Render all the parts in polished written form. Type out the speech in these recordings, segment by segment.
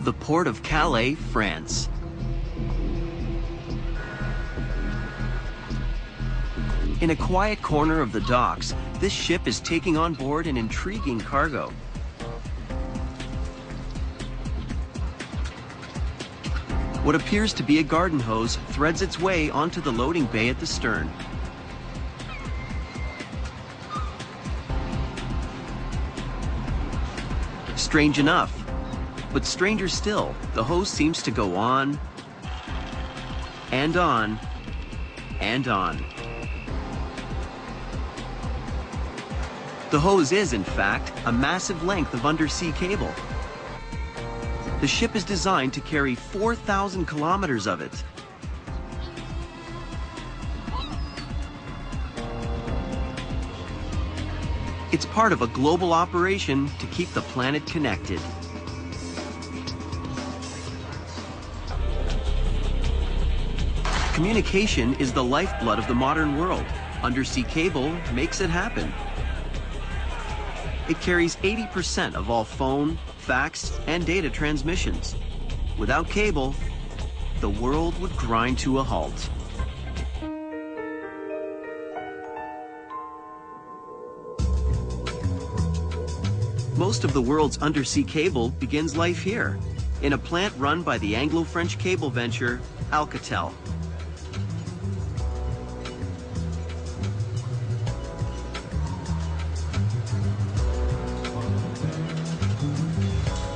the port of Calais, France. In a quiet corner of the docks, this ship is taking on board an intriguing cargo. What appears to be a garden hose threads its way onto the loading bay at the stern. Strange enough, but stranger still, the hose seems to go on and on and on. The hose is, in fact, a massive length of undersea cable. The ship is designed to carry 4,000 kilometers of it. It's part of a global operation to keep the planet connected. Communication is the lifeblood of the modern world. Undersea cable makes it happen. It carries 80% of all phone, fax, and data transmissions. Without cable, the world would grind to a halt. Most of the world's undersea cable begins life here, in a plant run by the Anglo-French cable venture, Alcatel.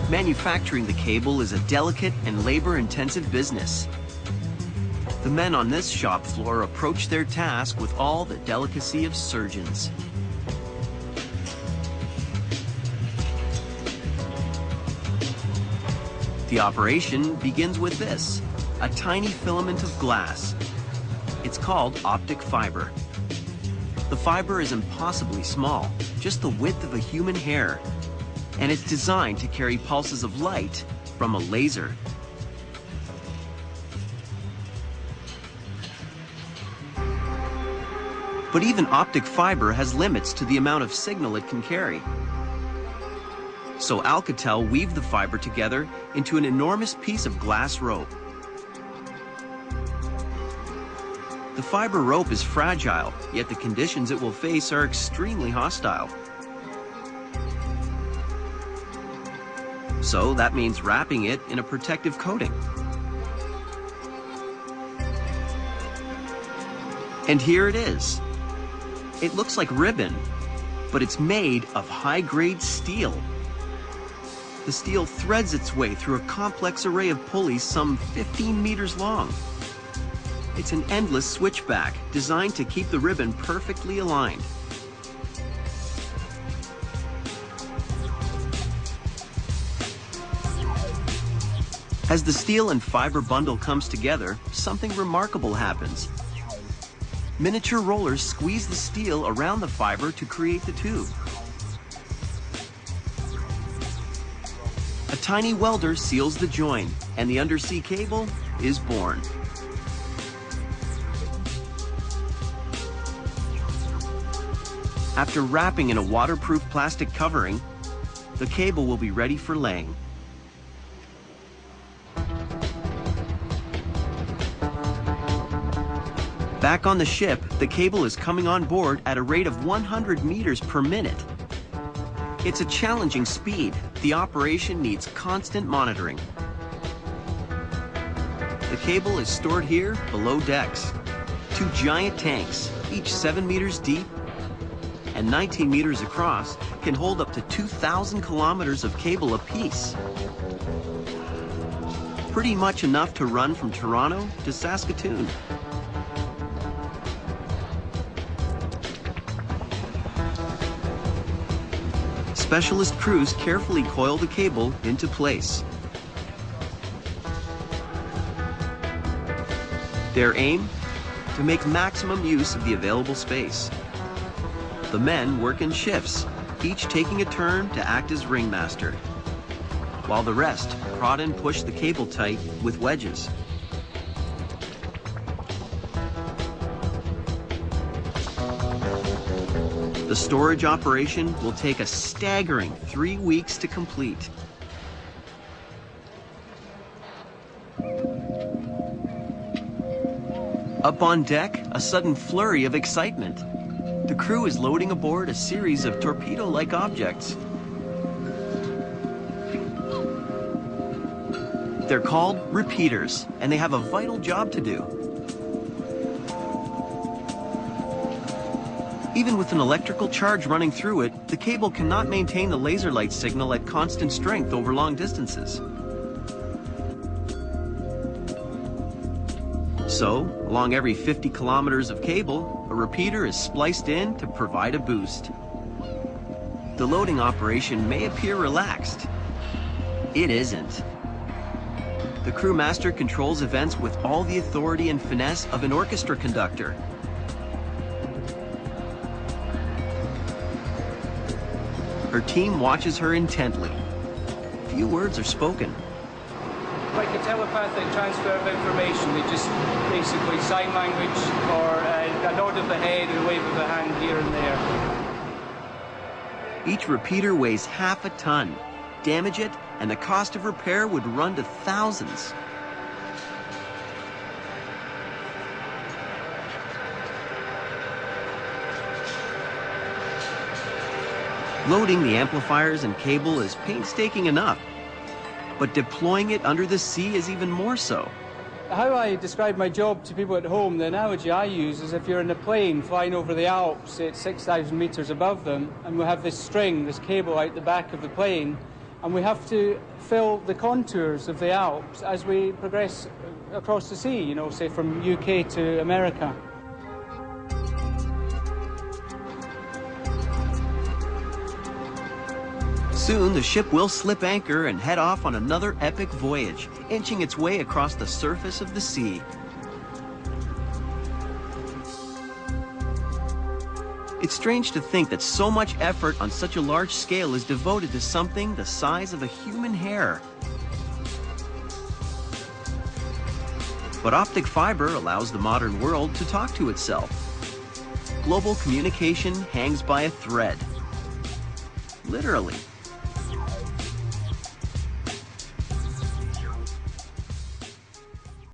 Manufacturing the cable is a delicate and labor-intensive business. The men on this shop floor approach their task with all the delicacy of surgeons. The operation begins with this, a tiny filament of glass. It's called optic fiber. The fiber is impossibly small, just the width of a human hair, and it's designed to carry pulses of light from a laser. But even optic fiber has limits to the amount of signal it can carry. So Alcatel weaved the fiber together into an enormous piece of glass rope. The fiber rope is fragile, yet the conditions it will face are extremely hostile. So that means wrapping it in a protective coating. And here it is. It looks like ribbon, but it's made of high-grade steel. The steel threads its way through a complex array of pulleys some 15 meters long. It's an endless switchback designed to keep the ribbon perfectly aligned. As the steel and fiber bundle comes together, something remarkable happens. Miniature rollers squeeze the steel around the fiber to create the tube. A tiny welder seals the join, and the undersea cable is born. After wrapping in a waterproof plastic covering, the cable will be ready for laying. Back on the ship, the cable is coming on board at a rate of 100 meters per minute. It's a challenging speed. The operation needs constant monitoring. The cable is stored here below decks. Two giant tanks, each 7 meters deep and 19 meters across, can hold up to 2,000 kilometers of cable apiece. Pretty much enough to run from Toronto to Saskatoon. Specialist crews carefully coil the cable into place. Their aim? To make maximum use of the available space. The men work in shifts, each taking a turn to act as ringmaster, while the rest prod and push the cable tight with wedges. The storage operation will take a staggering 3 weeks to complete. Up on deck, a sudden flurry of excitement. The crew is loading aboard a series of torpedo-like objects. They're called repeaters, and they have a vital job to do. Even with an electrical charge running through it, the cable cannot maintain the laser light signal at constant strength over long distances. So, along every 50 kilometers of cable, a repeater is spliced in to provide a boost. The loading operation may appear relaxed. It isn't. The crewmaster controls events with all the authority and finesse of an orchestra conductor. Her team watches her intently. Few words are spoken. Like a telepathic transfer of information, they just basically sign language or a nod of the head and a wave of the hand here and there. Each repeater weighs half a ton. Damage it, and the cost of repair would run to thousands. Loading the amplifiers and cable is painstaking enough, but deploying it under the sea is even more so. How I describe my job to people at home, the analogy I use is if you're in a plane flying over the Alps, say it's 6,000 meters above them, and we have this string, this cable out the back of the plane, and we have to fill the contours of the Alps as we progress across the sea, you know, say from UK to America. Soon, the ship will slip anchor and head off on another epic voyage, inching its way across the surface of the sea. It's strange to think that so much effort on such a large scale is devoted to something the size of a human hair. But optic fiber allows the modern world to talk to itself. Global communication hangs by a thread. Literally.